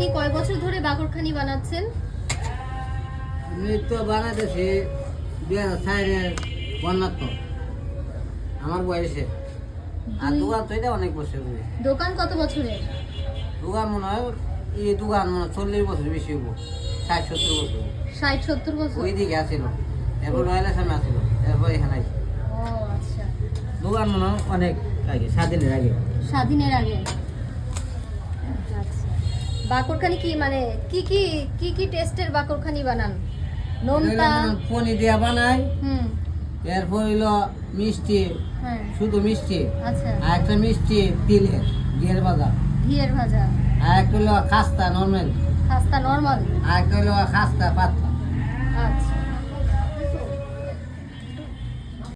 আপনি কয় বছর ধরে বাকরখানি বানাচ্ছেন? আমি তো বানাইতেছি 2004-এর বন্যার তো আমার বয়সে। আর দোকান তো এটা অনেক বছর ধরে। দোকান কত বছরের? দোকান মনে হয় এই দোকান মনে হয় 40 বছর বেশি হবো, 60-70 বছর। 60-70 বছর? ওই দিকে আসিল, এরপর রয়্যাল আসামে আসিল, এরপর এখানে আসিল। ও আচ্ছা, দোকান মনে হয় অনেক আগে, স্বাধীনের আগে। স্বাধীনের আগে। আচ্ছা, বাকরখানি কি মানে কি কি কি কি টেস্টের বাকরখানি বানান? নোনতা? পনির দিয়া বানাই, হুম, এরপর হইলো মিষ্টি, হ্যাঁ, শুধু মিষ্টি, আচ্ছা, আর একটা মিষ্টি তিলের ঘিয়ের ভাজা, ঘিয়ের ভাজা, আর একটা হইলো খাস্তা নর্মাল, খাস্তা নরমাল, আর একটা হইলো খাস্তা পাতলা।